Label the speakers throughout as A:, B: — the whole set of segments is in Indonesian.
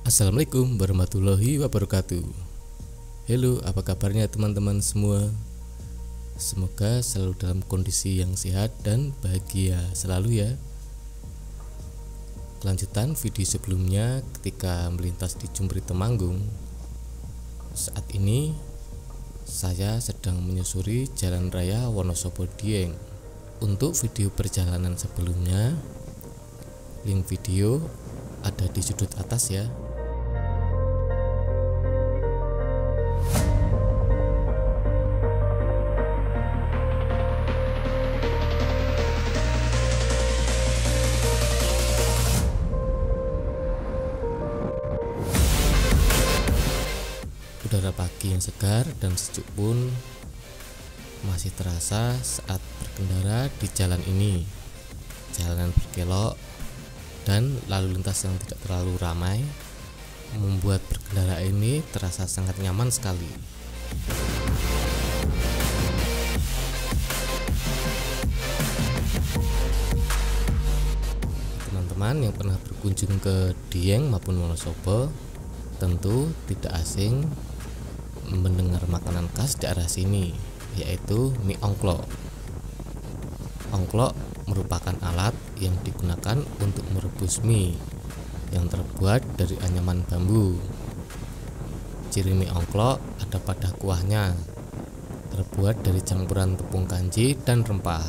A: Assalamualaikum warahmatullahi wabarakatuh. Halo, apa kabarnya teman-teman semua? Semoga selalu dalam kondisi yang sehat dan bahagia selalu ya. Kelanjutan video sebelumnya ketika melintas di Jumprit Temanggung. Saat ini saya sedang menyusuri Jalan Raya Wonosobo Dieng. Untuk video perjalanan sebelumnya, link video ada di sudut atas ya. Udara pagi yang segar dan sejuk pun masih terasa saat berkendara di jalan ini. Jalanan berkelok dan lalu lintas yang tidak terlalu ramai membuat berkendara ini terasa sangat nyaman sekali. Teman-teman yang pernah berkunjung ke Dieng maupun Wonosobo tentu tidak asing mendengar makanan khas daerah sini, yaitu mie ongklok. Ongklok merupakan alat yang digunakan untuk merebus mie yang terbuat dari anyaman bambu. Ciri mie ongklok ada pada kuahnya, terbuat dari campuran tepung kanji dan rempah.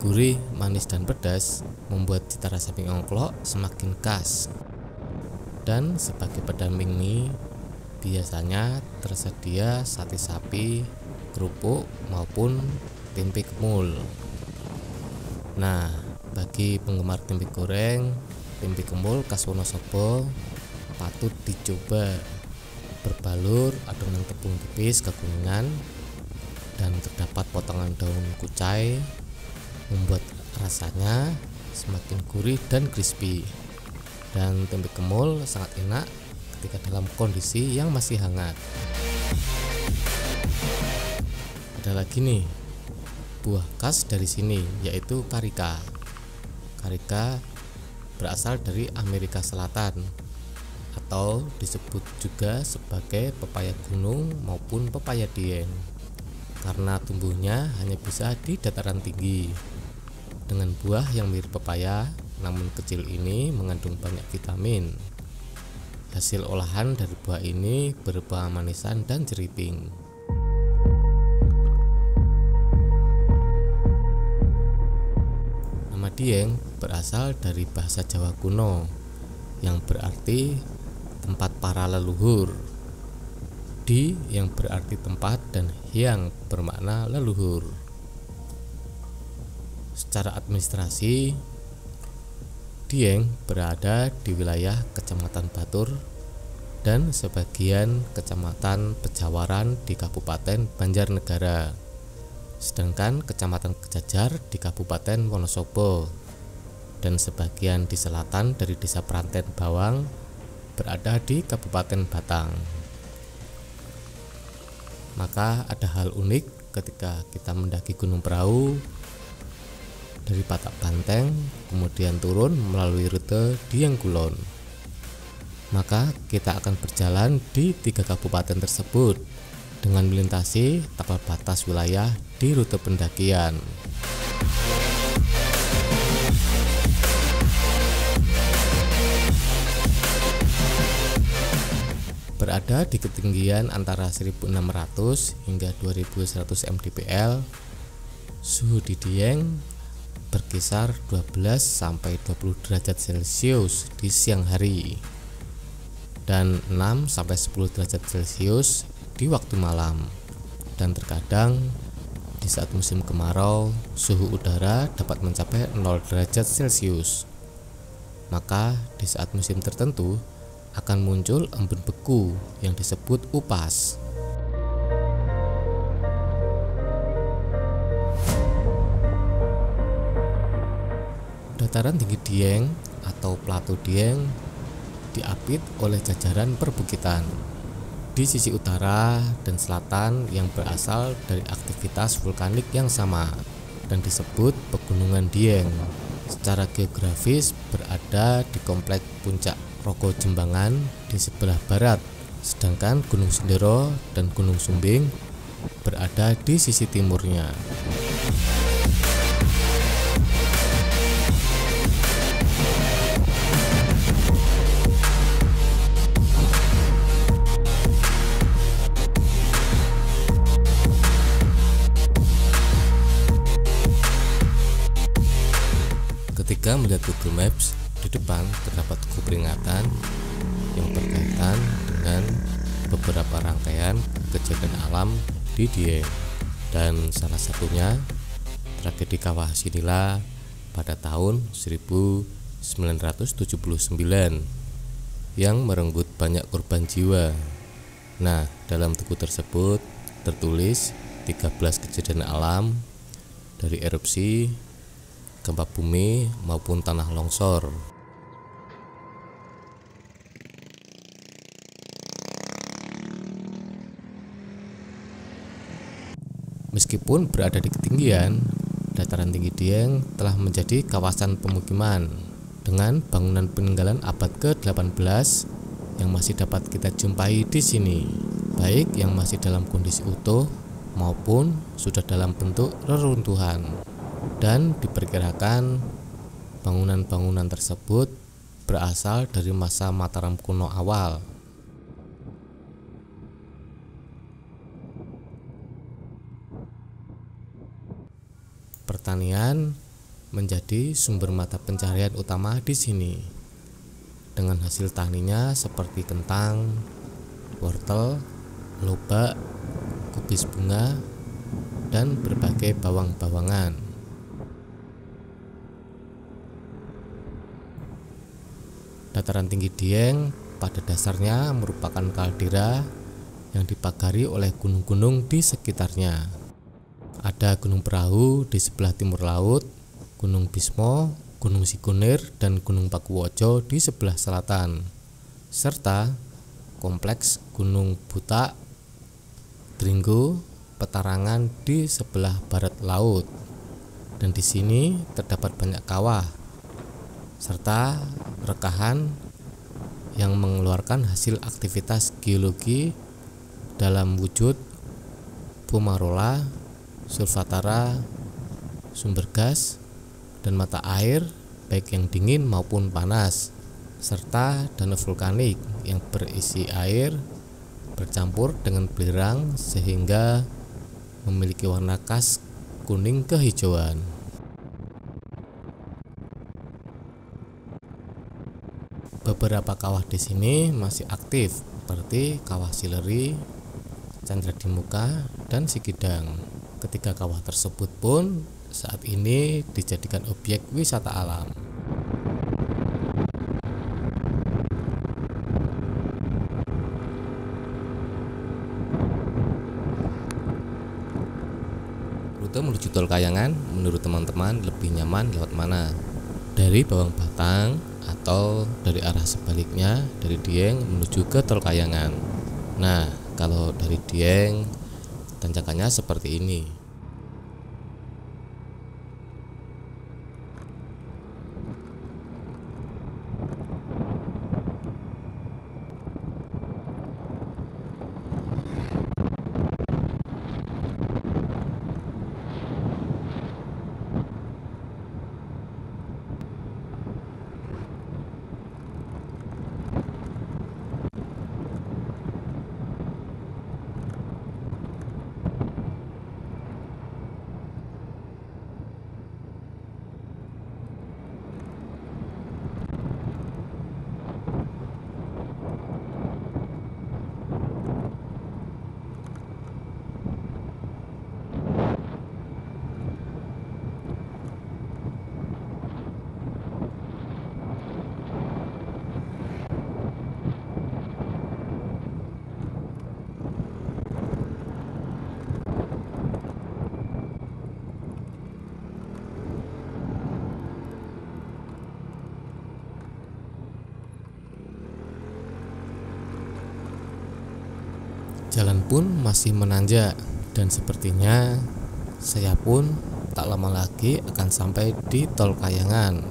A: Gurih, manis, dan pedas membuat cita rasa mie ongklok semakin khas. Dan sebagai pendamping mie, biasanya tersedia sate sapi, kerupuk, maupun tempe kemul. Nah, bagi penggemar tempe goreng, tempe kemul khas Wonosobo patut dicoba. Berbalur adonan tepung tipis kekuningan dan terdapat potongan daun kucai, membuat rasanya semakin gurih dan crispy. Dan tempe kemul sangat enak ketika dalam kondisi yang masih hangat. Ada lagi nih buah khas dari sini, yaitu karika. Karika berasal dari Amerika Selatan atau disebut juga sebagai pepaya gunung maupun pepaya Dieng, karena tumbuhnya hanya bisa di dataran tinggi. Dengan buah yang mirip pepaya namun kecil ini mengandung banyak vitamin. Hasil olahan dari buah ini berupa manisan dan jeriping. Nama Dieng berasal dari bahasa Jawa kuno yang berarti tempat para leluhur. Di yang berarti tempat dan Hyang bermakna leluhur. Secara administrasi, Dieng berada di wilayah Kecamatan Batur dan sebagian Kecamatan Pejawaran di Kabupaten Banjarnegara, sedangkan Kecamatan Kejajar di Kabupaten Wonosobo, dan sebagian di selatan dari Desa Pranten Bawang berada di Kabupaten Batang. Maka ada hal unik ketika kita mendaki Gunung Prau dari Patak Banteng, kemudian turun melalui rute Dieng Kulon. Maka kita akan berjalan di 3 kabupaten tersebut dengan melintasi tapal batas wilayah di rute pendakian. Berada di ketinggian antara 1600 hingga 2100 mdpl, suhu di Dieng berkisar 12 sampai 20 derajat Celcius di siang hari dan 6 sampai 10 derajat Celcius di waktu malam. Dan terkadang di saat musim kemarau suhu udara dapat mencapai 0 derajat Celcius. Maka di saat musim tertentu akan muncul embun beku yang disebut upas. Dataran tinggi Dieng atau Plato Dieng diapit oleh jajaran perbukitan di sisi utara dan selatan yang berasal dari aktivitas vulkanik yang sama dan disebut Pegunungan Dieng. Secara geografis berada di komplek puncak Rogo Jembangan di sebelah barat, sedangkan Gunung Sindoro dan Gunung Sumbing berada di sisi timurnya. Ketika melihat Google Maps, di depan terdapat buku peringatan yang berkaitan dengan beberapa rangkaian kejadian alam di Dieng, dan salah satunya tragedi Kawah Sinila pada tahun 1979 yang merenggut banyak korban jiwa. Nah, dalam buku tersebut tertulis 13 kejadian alam dari erupsi, gempa bumi maupun tanah longsor. Meskipun berada di ketinggian, dataran tinggi Dieng telah menjadi kawasan pemukiman dengan bangunan peninggalan abad ke-18 yang masih dapat kita jumpai di sini, baik yang masih dalam kondisi utuh maupun sudah dalam bentuk reruntuhan. Dan diperkirakan bangunan-bangunan tersebut berasal dari masa Mataram kuno awal. Pertanian menjadi sumber mata pencaharian utama di sini, dengan hasil taninya seperti kentang, wortel, lobak, kubis bunga, dan berbagai bawang-bawangan. Dataran tinggi Dieng pada dasarnya merupakan kaldera yang dipagari oleh gunung-gunung di sekitarnya. Ada Gunung Perahu di sebelah timur laut, Gunung Bismo, Gunung Sikunir, dan Gunung Pakuwojo di sebelah selatan, serta kompleks Gunung Butak, Dringgo, Petarangan di sebelah barat laut. Dan di sini terdapat banyak kawah serta rekahan yang mengeluarkan hasil aktivitas geologi dalam wujud fumarola, sulfatara, sumber gas, dan mata air baik yang dingin maupun panas, serta danau vulkanik yang berisi air bercampur dengan belerang sehingga memiliki warna khas kuning kehijauan. Beberapa kawah di sini masih aktif seperti Kawah Sileri, Candra di Muka, dan Sikidang. Ketiga kawah tersebut pun saat ini dijadikan objek wisata alam. Rute menuju Tol Kayangan menurut teman-teman lebih nyaman lewat mana? Dari Bawang Batang atau dari arah sebaliknya dari Dieng menuju ke Tol Kayangan? Nah, kalau dari Dieng tanjakannya seperti ini. Jalan pun masih menanjak dan sepertinya saya pun tak lama lagi akan sampai di Tol Kayangan.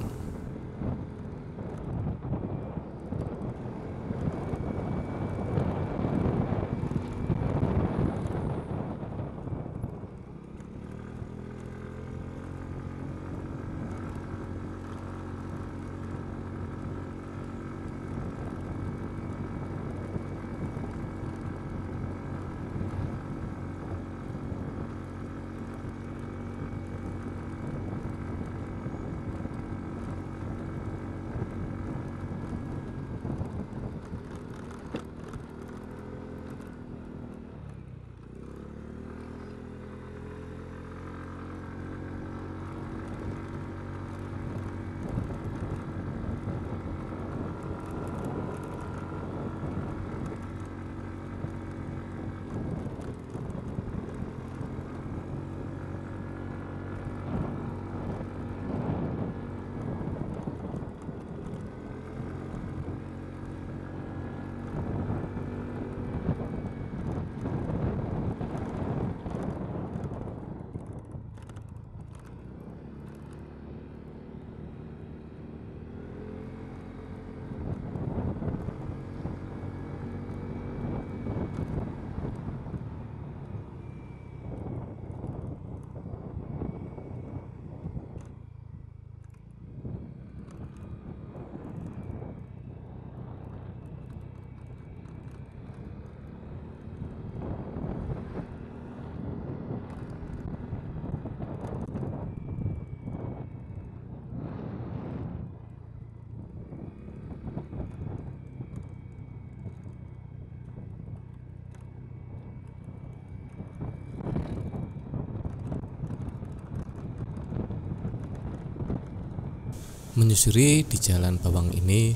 A: Menyusuri di jalan bawang ini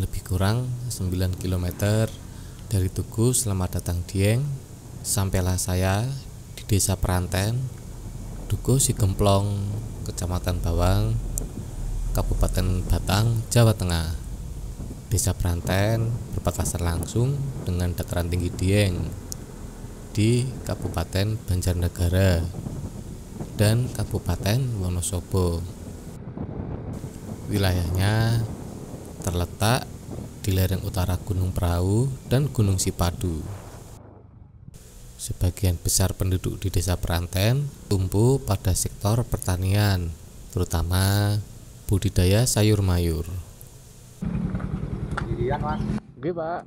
A: lebih kurang 9 km dari Tugu Selamat Datang Dieng. Sampailah saya di Desa Peranten, Dukuh Sigemplong, Kecamatan Bawang, Kabupaten Batang, Jawa Tengah. Desa Peranten berbatasan langsung dengan dataran tinggi Dieng di Kabupaten Banjarnegara dan Kabupaten Wonosobo. Wilayahnya terletak di lereng utara Gunung Prau dan Gunung Sipadu. Sebagian besar penduduk di Desa Peranten tumbuh pada sektor pertanian, terutama budidaya sayur mayur.
B: Oke, Pak.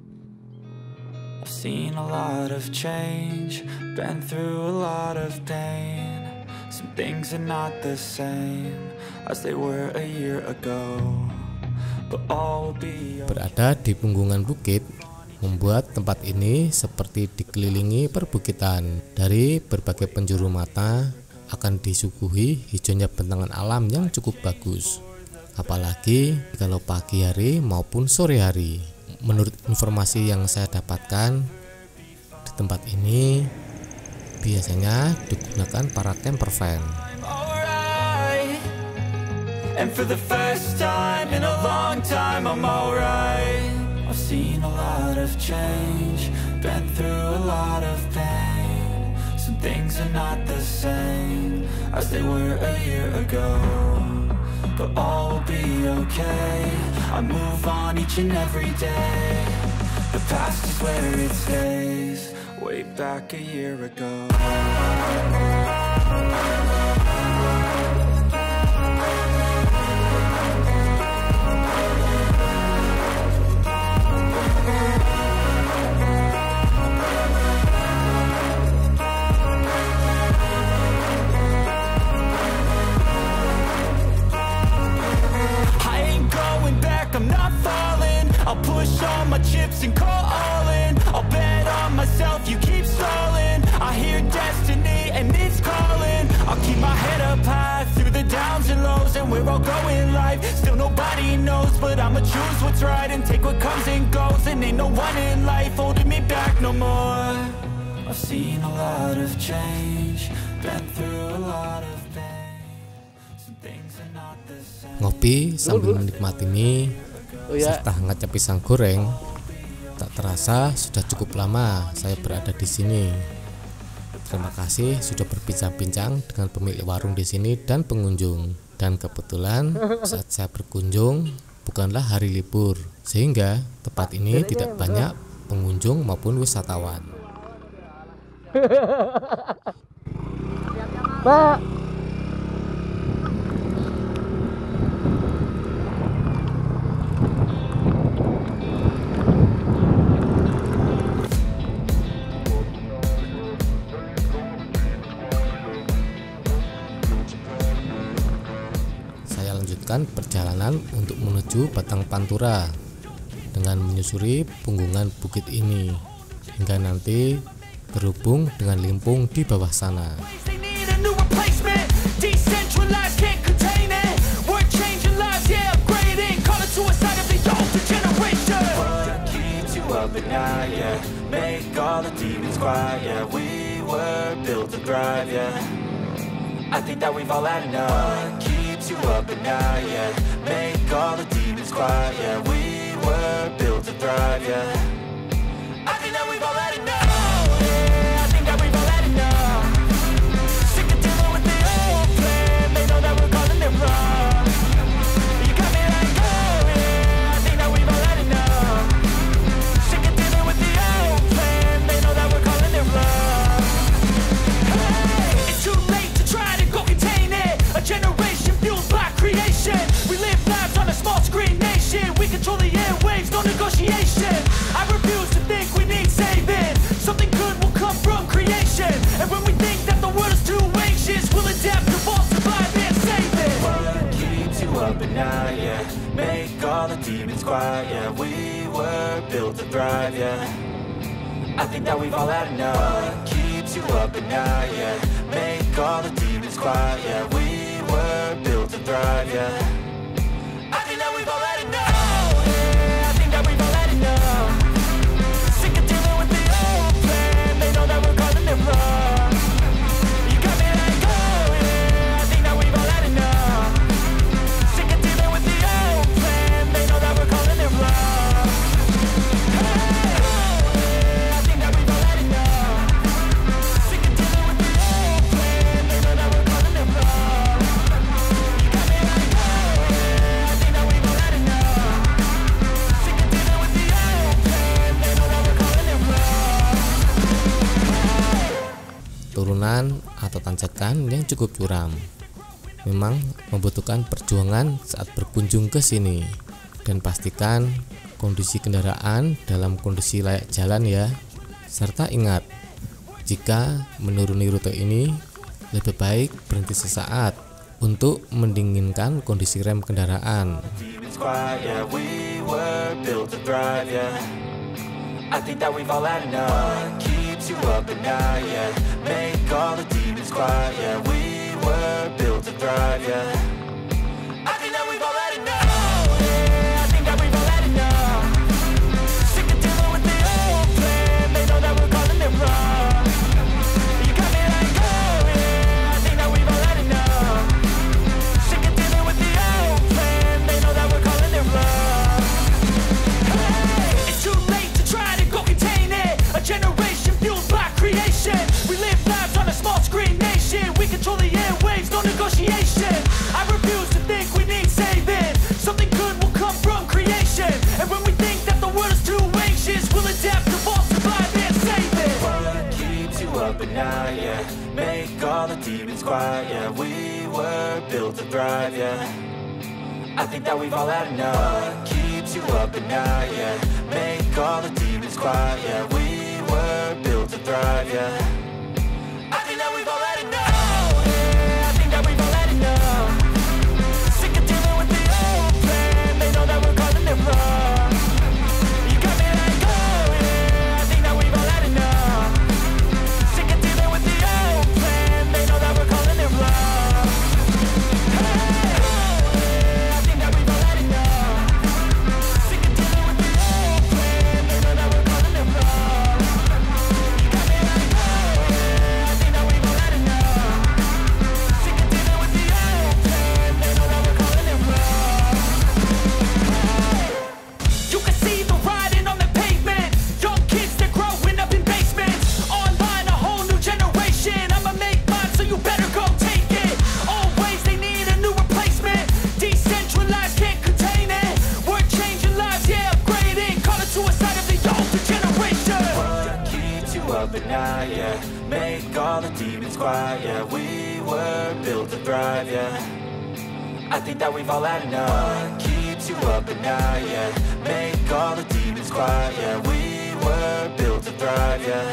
C: I've seen a lot of change, been through a lot of pain. Some things are not the same as they were a year ago, but all will be okay.
A: Berada di punggungan bukit membuat tempat ini seperti dikelilingi perbukitan. Dari berbagai penjuru mata akan disuguhi hijaunya bentangan alam yang cukup bagus, apalagi kalau pagi hari maupun sore hari. Menurut informasi yang saya dapatkan, di tempat ini biasanya digunakan para camper van.
C: And for the first time in a long time, I'm alright. I've seen a lot of change, been through a lot of pain. Some things are not the same as they were a year ago, but all will be okay. I move on each and every day. The past is where it stays, way back a year ago. I'll push all my chips and call all in. I'll bet on myself, you keep stalling. I hear destiny and it's calling. I'll keep my head up high through the downs and lows, and we're all going life. Still nobody knows, but I'ma choose what's right and take what comes and goes. And ain't no one in life holding me back no more. I've seen a lot of change, been through a lot of pain. Some things are not the same.
A: Ngopi sambil menikmati mie serta hangatnya pisang goreng. Tak terasa sudah cukup lama saya berada di sini. Terima kasih sudah berbincang-bincang dengan pemilik warung di sini dan pengunjung. Dan kebetulan saat saya berkunjung bukanlah hari libur, sehingga tempat ini tidak banyak pengunjung maupun wisatawan.
B: Pak.
A: Perjalanan untuk menuju Batang Pantura dengan menyusuri punggungan bukit ini hingga nanti terhubung dengan Limpung di bawah sana.
C: You up and out, yeah. Make all the demons quiet, yeah. We were built to thrive, yeah. I think that we've all had enough, yeah. I think that we've all had enough. Sick of dealing with the old plan. They know that we're calling it wrong. You got me like, oh, yeah. I think that we've all had enough. Sick of dealing with the old plan. They know that we're calling it wrong. Hey, it's too late to try to go contain it. A generation creation. We live lives on a small screen nation. We control the airwaves, no negotiation. I refuse to think we need saving. Something good will come from creation. And when we think that the world is too anxious, we'll adapt, evolve, survive, and save it. What keeps you up at night, yeah. Make all the demons quiet, yeah. We were built to thrive, yeah. I think that we've all had enough. What keeps you up at night, yeah. Make all the demons quiet, yeah. We were built to thrive, yeah. I
A: atau tanjakan yang cukup curam. Memang membutuhkan perjuangan saat berkunjung ke sini. Dan pastikan kondisi kendaraan dalam kondisi layak jalan ya. Serta ingat, jika menuruni rute ini lebih baik berhenti sesaat untuk mendinginkan kondisi rem kendaraan.
C: Demons quiet, yeah, we were built to thrive, yeah. I think that we've all had enough. What keeps you up at night, yeah. Make all the demons quiet, yeah. We were built to thrive, yeah. I think that we've all had enough. Yeah, I think that we've all had enough. Sick of dealing with the old plan. They know that we're calling it wrong. You got me like, oh yeah, I think that we've all had enough. Sick of dealing with the old plan. They know that we're calling it wrong. Hey, it's too late to try to go contain it. A generation fueled by creation. We live lives on a small screen nation. We control the airwaves, no negotiation. I refuse to think we need saving. Something good will come from creation. And when we think that the world is too anxious, we'll adapt, evolve, survive, and save it. What keeps you up at night, yeah. Make all the demons quiet, yeah. We were built to thrive, yeah. I think that we've all had enough. What keeps you up at night, yeah. Make all the demons quiet, yeah. We were built to thrive, yeah. I think that we've all had enough. Yeah, I think that we've all had enough. Sick of dealing with the old plan. They know that we're calling it wrong. You got me like, oh yeah, I think that we've all had enough. Sick of dealing with the old plan. They know that we're calling it wrong. Hey, oh yeah, I think that we've all had enough. Sick of dealing with the old plan. They know that we're calling it wrong. You got me like, oh yeah, I think that we've all had enough. Sick of dealing with the old plan. They know that we're calling it wrong. You can see the writing on the pavement. Young kids, they're growing up in basements. Online, a whole new generation. I'ma make mine, so you better go take it. Always, they need a new replacement. Decentralized, can't contain it. We're changing lives, yeah, upgrading. Call it suicide of the older generation. What keeps you up at night, yeah. Make all the demons quiet, yeah. We were built to thrive, yeah. I think that we've all had enough. What keeps you up at night, yeah. Make all the demons quiet, yeah. We were built to thrive, yeah.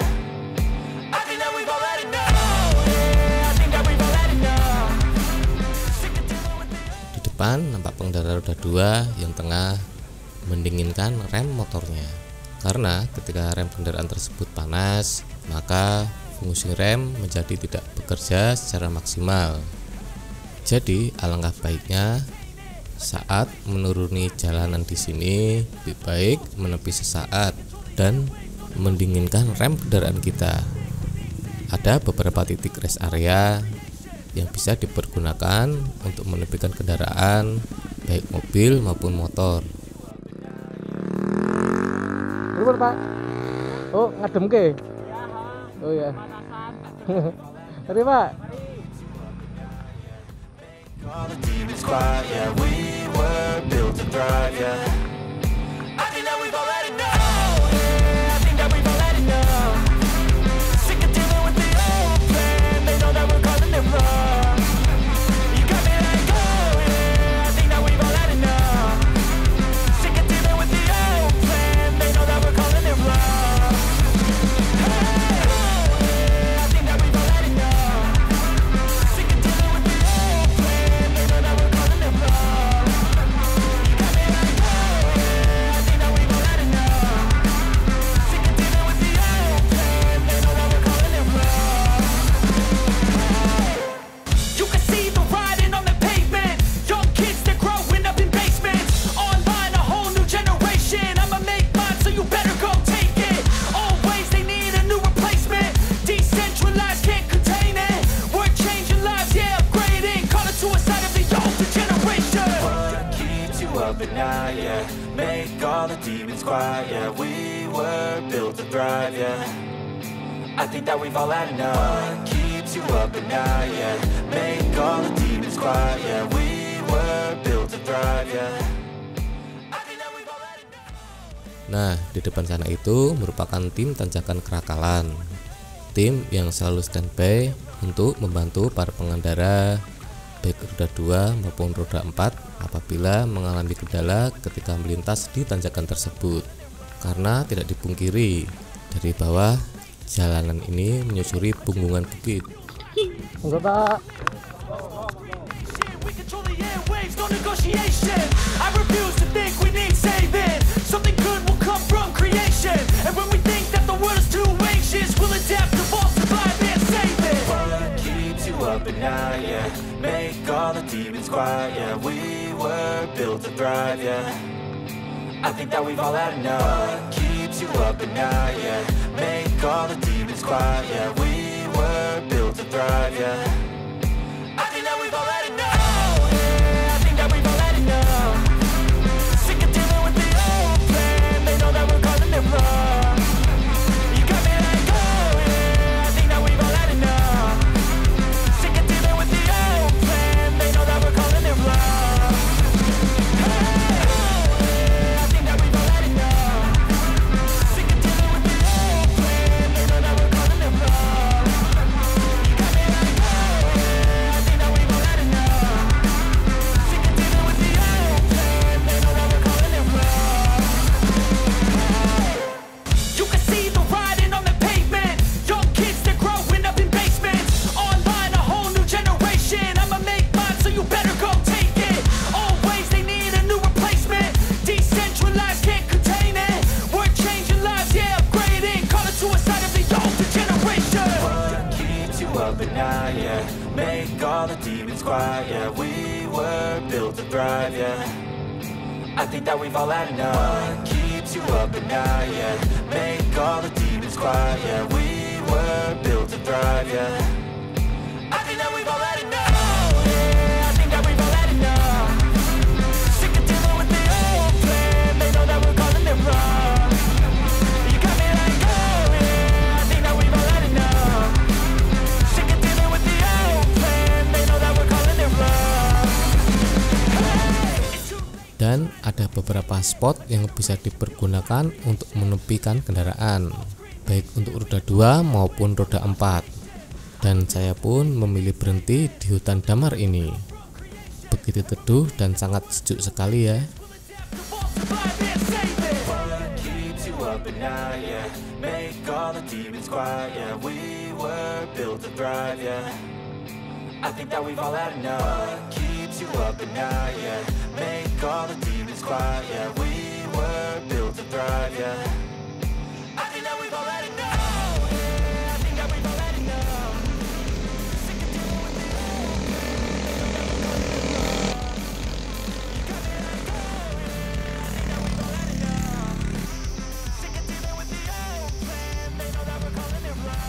C: I think that we've all had enough. Yeah, I think that we've all had enough. Sick of dealing with the
A: Di depan nampak pengendara roda 2 yang tengah mendinginkan rem motornya. Karena ketika rem kendaraan tersebut panas, maka fungsi rem menjadi tidak bekerja secara maksimal. Jadi alangkah baiknya saat menuruni jalanan di sini lebih baik menepi sesaat dan mendinginkan rem kendaraan kita. Ada beberapa titik rest area yang bisa dipergunakan untuk menepikan kendaraan baik mobil maupun motor.
B: Pripun, Pak? Oh, ngadem ke? Oh ya. Mari, Pak.
C: all the demons quiet, yeah. We were built to thrive, yeah. I think that we've all had enough. Yeah, I think that we've all had enough. Sick of dealing with the old plan. They know that we're calling it wrong. You got me like, oh yeah, I think that we've all had enough. Sick of dealing with the old plan. They know that we're calling it wrong. Hey, oh yeah, I think that we've all had enough. Sick of dealing with the old plan. They know that we're calling it wrong. You got me like, oh yeah, I think that we've all had enough. Sick of dealing with the old plan. They know that we're calling it wrong. You can see the writing on the pavement. Young kids, they're growing up in basements. Online, a whole new generation. I'ma make mine, so you better go take it. Always, they need a new replacement. Decentralized, can't contain it. We're changing lives, yeah, upgrading. Call it suicide of the older generation. What keeps you up at night, yeah. Make all the demons quiet, yeah. We were built to thrive, yeah. I think that we've all had enough. What keeps you up at night, yeah. Make all the demons quiet, yeah. We were built to thrive, yeah. I think that we've all had enough.
A: Nah, di depan sana itu merupakan tim tanjakan Kerakalan. Tim yang selalu standby untuk membantu para pengendara baik roda 2 maupun roda 4 apabila mengalami kendala ketika melintas di tanjakan tersebut. Karena tidak dipungkiri, dari bawah jalanan ini menyusuri punggungan bukit.
B: Enggak Pak.
C: We control the airwaves, no negotiation. I refuse to think we need saving. Something good will come from creation. And when we think that the world is too anxious, we'll adapt, evolve, survive, and save it. What keeps you up at night, yeah? Make all the demons quiet, yeah. We were built to thrive, yeah. I think that we've all had enough. What keeps you up at night, yeah? Make all the demons quiet, yeah. We were built to thrive, yeah. I think that we've all had enough. I think that we've all had enough. Sick of dealing with the old plan. They know that we're calling it wrong. You got me like, oh yeah. I think that we've all had enough. Sick of dealing with the old plan. They know that we're calling it wrong. Hey, oh yeah. I think that we've all had enough. Sick of dealing with the old plan. They know that we're calling it wrong. You got me like, oh yeah. I think that we've all had enough. Sick of dealing with the old plan. They know that we're calling it wrong. You can see the writing on the pavement. Young kids, they're growing up in basements. Online, a whole new generation. I'ma make mine, so you better go take it. Always, they need a new replacement. Decentralized, can't contain it. We're changing lives, yeah, upgrading. Call it suicide of the older generation. What keeps you up at night, yeah? Make all the demons quiet, yeah. We were built to thrive, yeah. I think that we've all had enough. What keeps you up at night, yeah? Make all the demons quiet, yeah. We were built to thrive, yeah. I think that we've all had enough. Yeah, I think that we've all had enough. Sick of dealing with the old plan. They know that we're calling it wrong. You got me like, oh yeah. I think that we've all had enough. Sick of dealing with the old plan. They know that we're calling it wrong. Hey, it's too late.
A: Dan ada beberapa spot yang bisa dipergunakan untuk menepikan kendaraan, baik untuk roda 2 maupun roda 4. Dan saya pun memilih berhenti di hutan damar ini. Begitu teduh dan sangat sejuk sekali ya.
C: Survive and save it. What keeps you up at night, yeah? Make all the demons quiet, yeah. We were built to thrive, yeah. I think that we've all had enough. What keeps you up at night, yeah? Make all the demons quiet, yeah. We were built to thrive, yeah. I think that we've all had enough. Yeah, I think that we've all had enough. Sick of dealing with the old man. You got me like, oh yeah. I think that we've all had enough. Sick of dealing with the old plan. They know that we're calling it wrong.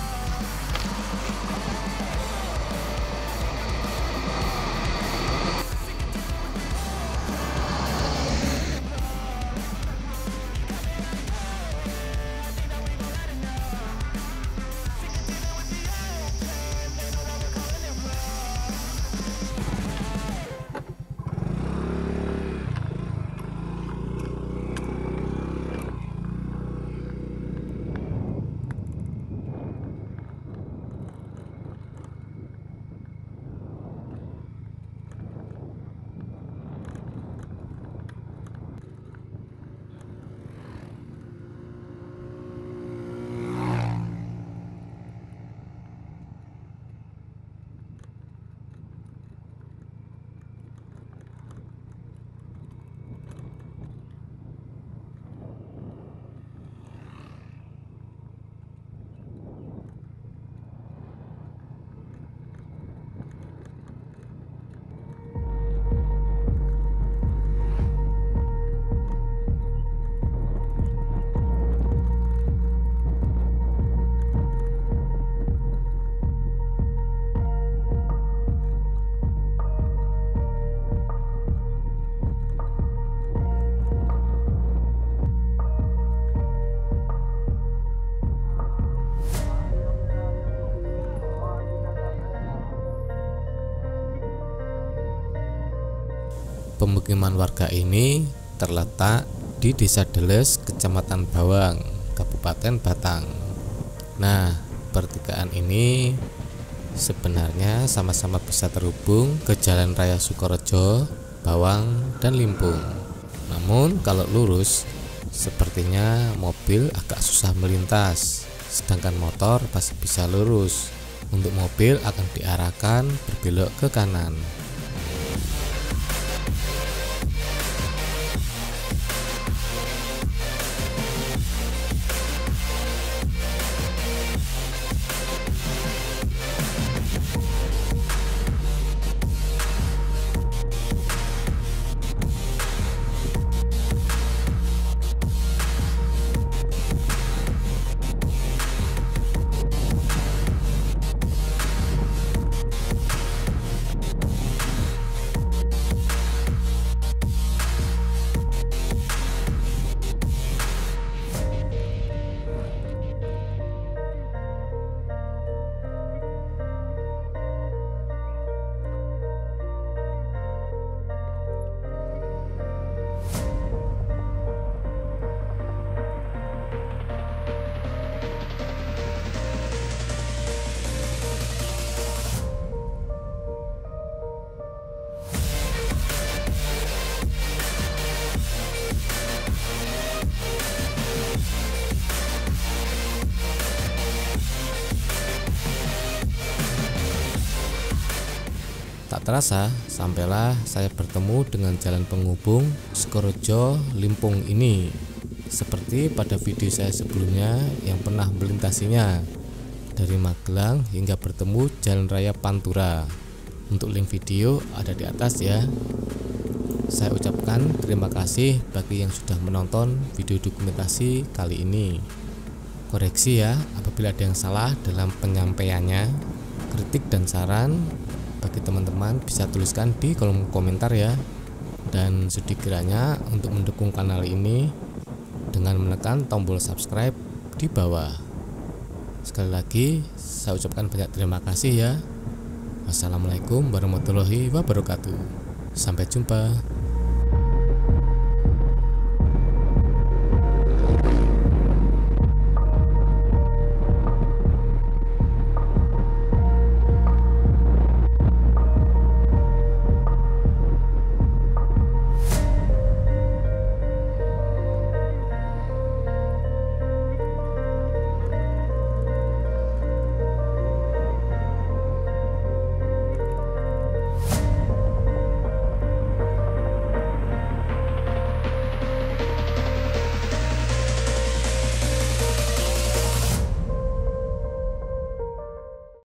A: Pemukiman warga ini terletak di Desa Deles, Kecamatan Bawang, Kabupaten Batang. Nah, pertigaan ini sebenarnya sama-sama bisa terhubung ke Jalan Raya Sukorejo, Bawang, dan Limpung. Namun kalau lurus, sepertinya mobil agak susah melintas, sedangkan motor pasti bisa lurus. Untuk mobil akan diarahkan berbelok ke kanan. Tak terasa, sampailah saya bertemu dengan jalan penghubung Sukorejo Limpung ini. Seperti pada video saya sebelumnya yang pernah melintasinya dari Magelang hingga bertemu Jalan Raya Pantura. Untuk link video ada di atas ya. Saya ucapkan terima kasih bagi yang sudah menonton video dokumentasi kali ini. Koreksi ya apabila ada yang salah dalam penyampaiannya. Kritik dan saran bagi teman-teman bisa tuliskan di kolom komentar ya. Dan sudi kiranya untuk mendukung kanal ini dengan menekan tombol subscribe di bawah. Sekali lagi saya ucapkan banyak terima kasih ya. Wassalamualaikum warahmatullahi wabarakatuh. Sampai jumpa.